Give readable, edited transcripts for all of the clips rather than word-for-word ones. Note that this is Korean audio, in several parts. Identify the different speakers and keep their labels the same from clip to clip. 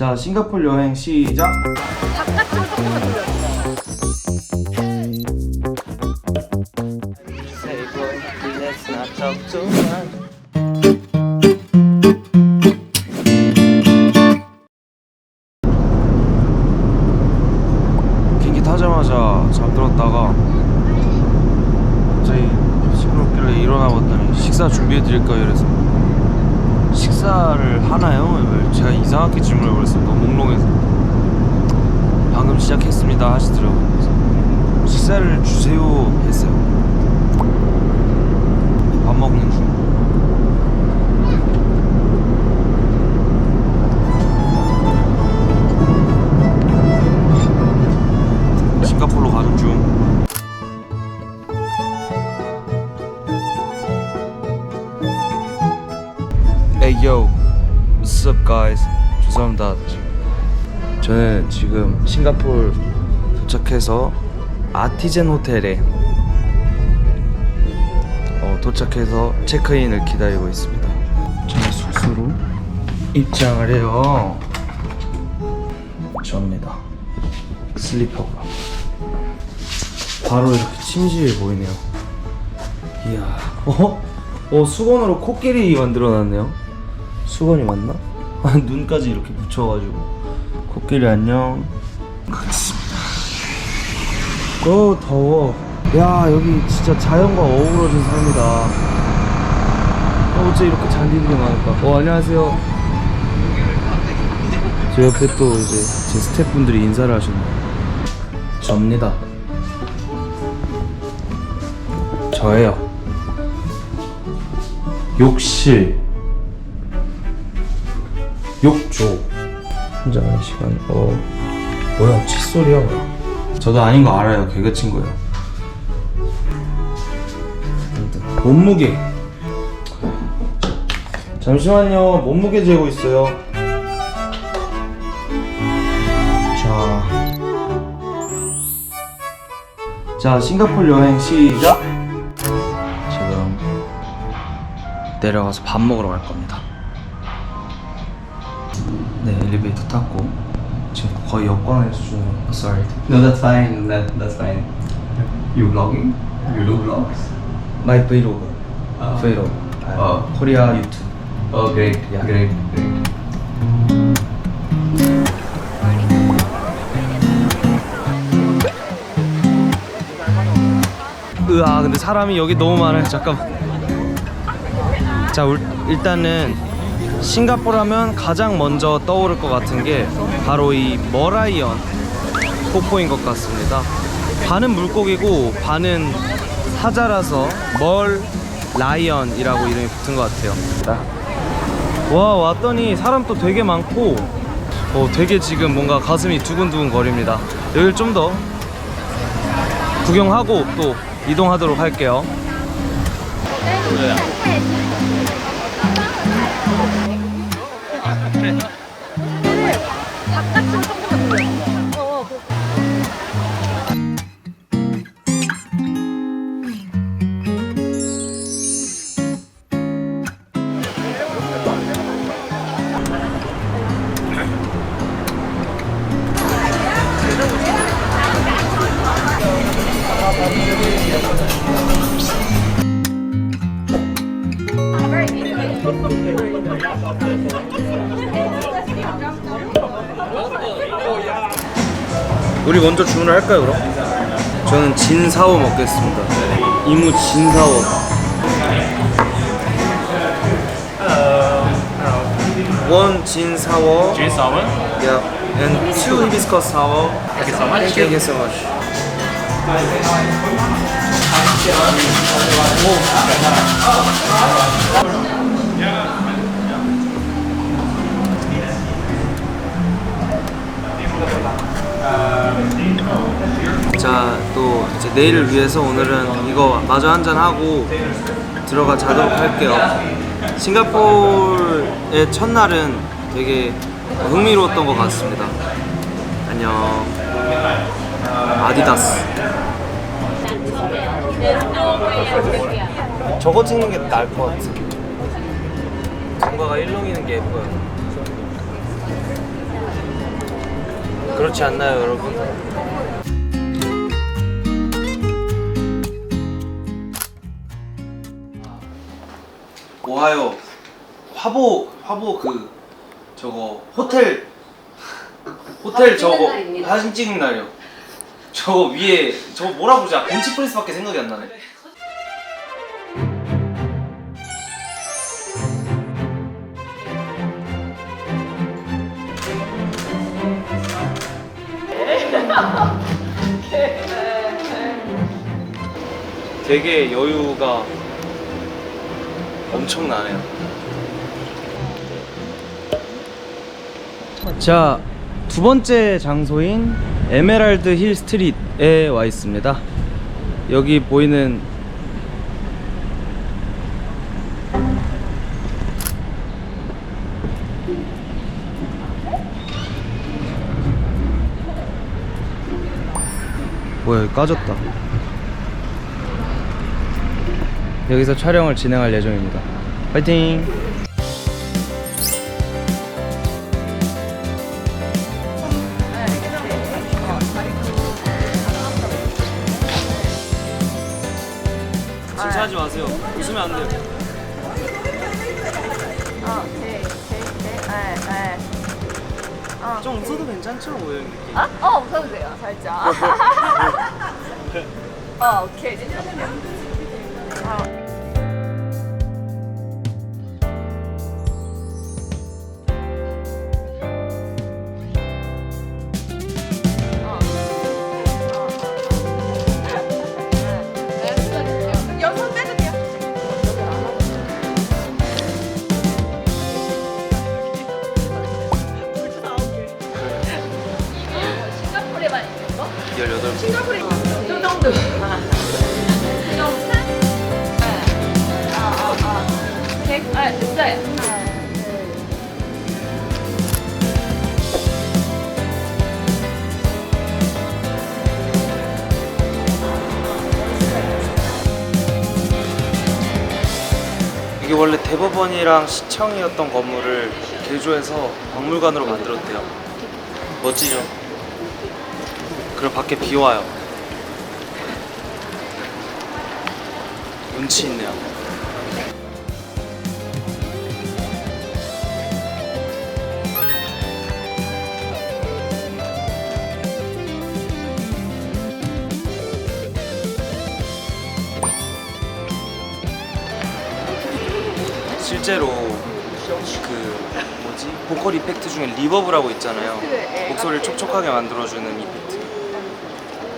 Speaker 1: 자, 싱가포르 여행 시작!
Speaker 2: 바깥으로 조금만 돌려주세요.
Speaker 1: 비행기 타자마자 잠들었다가 갑자기 시끄럽길래 일어나봤더니 식사 준비해드릴까 이래서 식사를 하나요? 제가 이상하게 질문을 버렸어요. 너무 몽롱해서. 방금 시작했습니다 하시더라고요. 그래서 식사를 주세요 했어요. 밥 먹는 중. 싱가포르로 가는 중. Hey yo, what's up guys? 죄송합니다. 저는 지금 싱가포르 도착해서 아티젠 호텔에 도착해서 체크인을 기다리고 있습니다. 저희 숙소로 입장을 해요. 접니다. 슬리퍼가 바로 이렇게 침실이 보이네요. 이야, 수건으로 코끼리 만들어놨네요. 수건이 맞나? 눈까지 이렇게 붙여가지고. 코끼리 안녕. 가겠습니다. 더워. 야, 여기 진짜 자연과 어우러진 삶이다. 어째 이렇게 잔디들이 많을까? 안녕하세요. 제 옆에 또 이제 제 스태프분들이 인사를 하셨네요. 접니다. 저예요. 욕실, 욕조. 혼자만의 시간. 뭐야, 칫솔이야 뭐야. 저도 아닌 거 알아요. 개그 친구예요. 몸무게. 잠시만요. 몸무게 재고 있어요. 자, 싱가포르 여행 시작! 지금 내려가서 밥 먹으러 갈 겁니다. 네, 엘리베이터 탔고 지금 거의 역광의 수준으로. Sorry.
Speaker 3: No, that's fine. That's fine. You vlogging? You do vlogs?
Speaker 1: My Vlog. Vlog. 코리아 유튜브.
Speaker 3: Oh, great.
Speaker 1: Yeah.
Speaker 3: Great.
Speaker 1: 으아, 근데 사람이 여기 너무 많아요. 잠깐만. 자, 일단은 싱가포르 하면 가장 먼저 떠오를 것 같은 게 바로 이 머라이언 폭포인 것 같습니다. 반은 물고기고 반은 사자라서 멀라이언이라고 이름이 붙은 것 같아요. 와, 왔더니 사람도 되게 많고 되게 지금 뭔가 가슴이 두근두근 거립니다. 여기를 좀 더 구경하고 또 이동하도록 할게요.
Speaker 2: 바깥으로 조금만 돌려주세요.
Speaker 1: 우리 먼저 주문을 할까요, 그럼? 저는 진사오 먹겠습니다. 이무 진사오. One 진사오.
Speaker 4: Sour.
Speaker 1: Yeah. And two hibiscus sour.
Speaker 4: Thank you so much.
Speaker 1: Thank you so much. 자, 또 이제 내일을 위해서 오늘은 이거 마저 한잔 하고 들어가 자도록 할게요. 싱가포르의 첫날은 되게 흥미로웠던 것 같습니다. 안녕. 아디다스. 저거 찍는 게 나을 것 같아. 뭔가가 일렁이는 게 예뻐요. 그렇지 않나요, 여러분? 오하요. 화보 그 저거 호텔 저거
Speaker 2: 날입니다.
Speaker 1: 사진 찍는 날이요. 저거 위에 저거 뭐라 그러지? 벤치 프레스밖에 생각이 안 나네. 되게 여유가 엄청나네요. 자, 두 번째 장소인 에메랄드 힐 스트릿에 와 있습니다. 여기 보이는 뭐야, 여기 까졌다. 여기서 촬영을 진행할 예정입니다. 파이팅! 칭찬하지 마세요. 웃으면 안 돼요. 좀 웃어도 괜찮죠, 오영 느낌?
Speaker 2: 웃어도 돼요, 살짝. 오케이. 여기서 빼도 돼요. 싱가포르에만 있는 거?
Speaker 1: 18.
Speaker 2: 싱가포르에 이 정도. 됐어요.
Speaker 1: 이게 원래 대법원이랑 시청이었던 건물을 개조해서 박물관으로 만들었대요. 멋지죠? 그리고 밖에 비 와요. 운치 있네요. 실제로 그 뭐지? 보컬 이펙트 중에 리버브라고 있잖아요. 목소리를 촉촉하게 만들어주는 이펙트.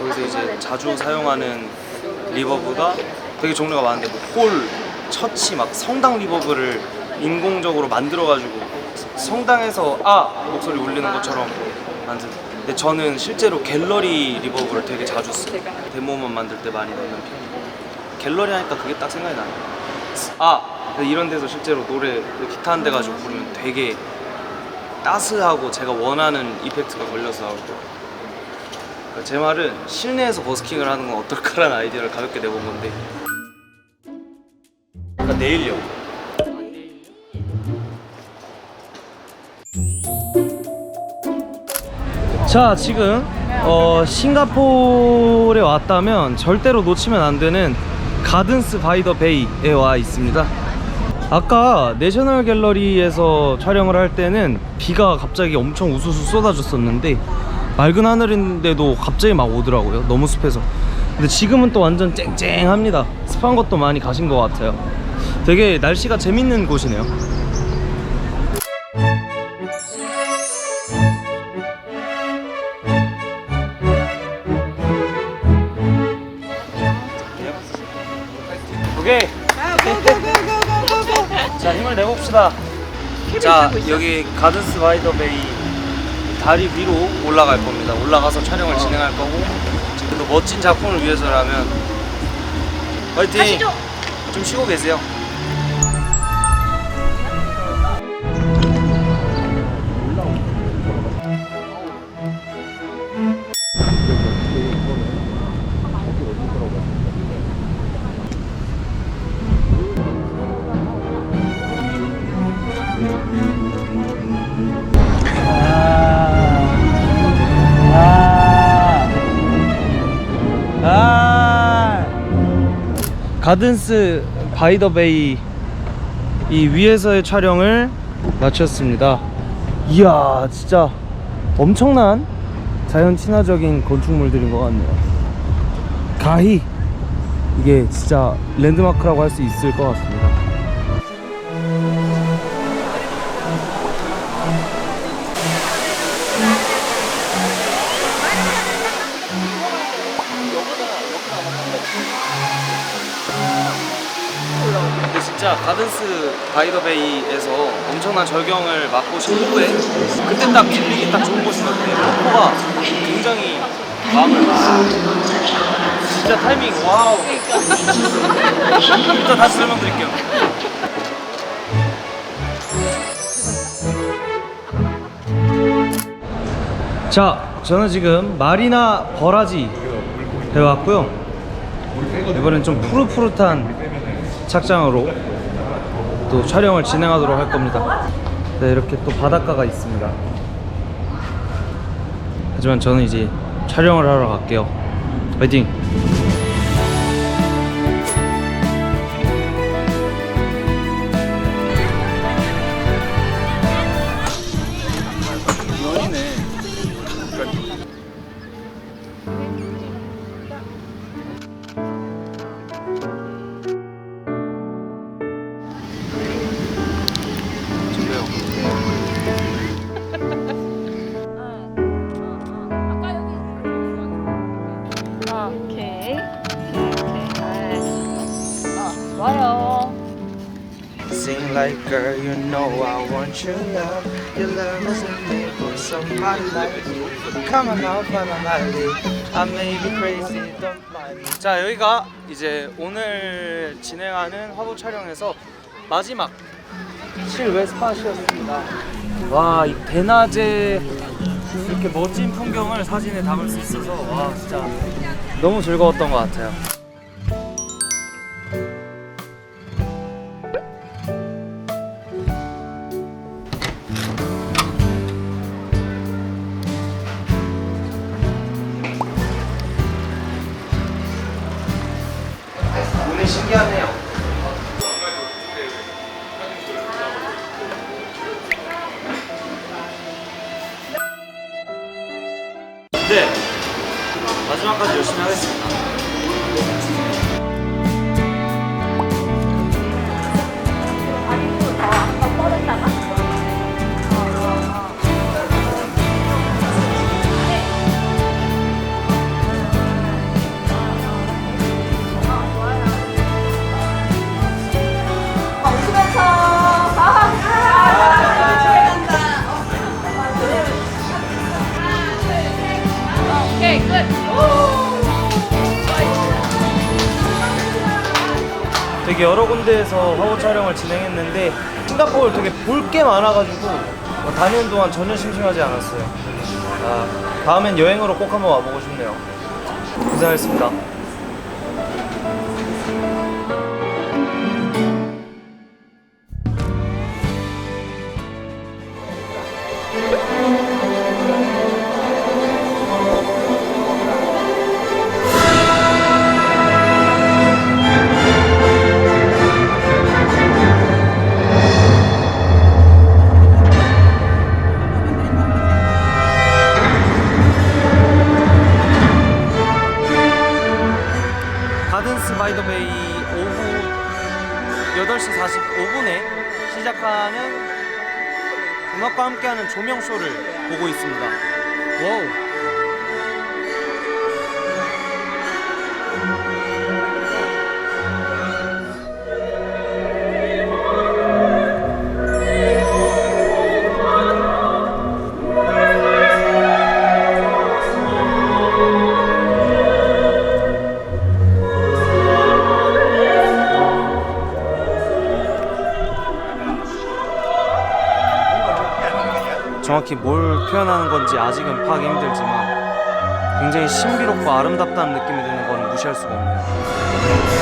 Speaker 1: 여기서 이제 자주 사용하는 리버브가 되게 종류가 많은데 뭐 홀, 처치, 막 성당 리버브를 인공적으로 만들어가지고 성당에서 목소리 울리는 것처럼 만든. 근데 저는 실제로 갤러리 리버브를 되게 자주 써요. 데모만 만들 때 많이 넣는 편이에요. 갤러리 하니까 그게 딱 생각이 나요. 이런 데서 실제로 노래 기타 한 대 가지고 부르면 되게 따스하고 제가 원하는 이펙트가 걸려서 나올 거예요. 그러니까 제 말은 실내에서 버스킹을 하는 건 어떨까라는 아이디어를 가볍게 내본 건데. 그러니까 내일요. 자, 지금 싱가포르에 왔다면 절대로 놓치면 안 되는 가든스 바이 더 베이에 와 있습니다. 아까 내셔널 갤러리에서 촬영을 할 때는 비가 갑자기 엄청 우수수 쏟아졌었는데 맑은 하늘인데도 갑자기 막 오더라고요. 너무 습해서. 근데 지금은 또 완전 쨍쨍합니다. 습한 것도 많이 가신 것 같아요. 되게 날씨가 재밌는 곳이네요. 오케이. 자, 힘을 내봅시다. 자, 여기 가든스 바이 더 베이 다리 위로 올라갈 겁니다. 올라가서 촬영을 진행할 거고, 지금도 멋진 작품을 위해서라면 화이팅!
Speaker 2: 가시죠.
Speaker 1: 좀 쉬고 계세요. 가든스 바이 더 베이 이 위에서의 촬영을 마쳤습니다. 이야, 진짜 엄청난 자연 친화적인 건축물들인 것 같네요. 가히 이게 진짜 랜드마크라고 할 수 있을 것 같습니다. 근데 진짜 가든스 바이 더 베이에서 엄청난 절경을 맛보신 후에 그때 딱 빌리기 딱 좋은 곳인 것 같아요. 폭포가 굉장히 마음을 진짜 타이밍 와우. 일단 다시 설명드릴게요. 자, 저는 지금 마리나 버라지에 왔고요. 이번엔 좀 푸릇푸릇한 착장으로 또 촬영을 진행하도록 할 겁니다. 네, 이렇게 또 바닷가가 있습니다. 하지만 저는 이제 촬영을 하러 갈게요. 파이팅!
Speaker 2: 오케이. 좋아요.
Speaker 1: Sing like girl, you know I want your love. Your love wasn't made for somebody like you. Come on now, come on, I may be crazy, don't mind me. 자, 여기가 이제 오늘 진행하는 화보 촬영에서 마지막 실외 스팟이었습니다. 와, 이 대낮에 이렇게 멋진 풍경을 사진에 담을 수 있어서 와, 진짜 너무 즐거웠던 것 같아요. 오늘 신기하네요. 네, 마지막까지 열심히 하겠습니다.
Speaker 2: 오케이, 끝.
Speaker 1: 되게 여러 군데에서 화보 촬영을 진행했는데 싱가포르 되게 볼 게 많아가지고 다니는 동안 전혀 심심하지 않았어요. 다음엔 여행으로 꼭 한번 와보고 싶네요. 고생하셨습니다. 가든스 바이 더 베이 오후 8시 45분에 시작하는 음악과 함께하는 조명쇼를 보고 있습니다. 와우. 정확히 뭘 표현하는 건지 아직은 파악이 힘들지만 굉장히 신비롭고 아름답다는 느낌이 드는 건 무시할 수가 없네요.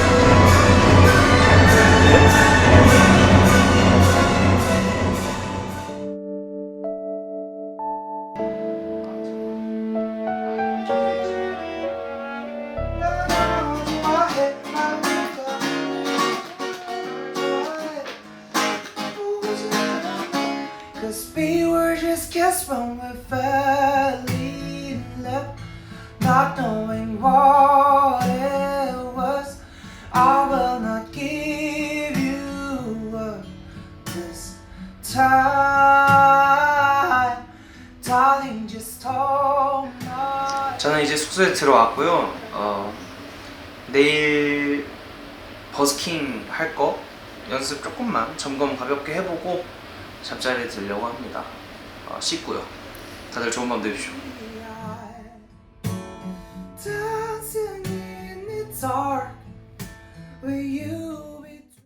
Speaker 4: 'cause we were just kids when we fell in love, not knowing what it was. I will not give you up this time, darling, just hold my.
Speaker 1: 저는 이제 숙소에 들어왔고요. 내일 버스킹 할 거 연습 조금만 점검 가볍게 해보고 잠자리에 들려고 합니다. 씻고요. 다들 좋은 밤 되십시오.
Speaker 4: Dancing in the dark with you.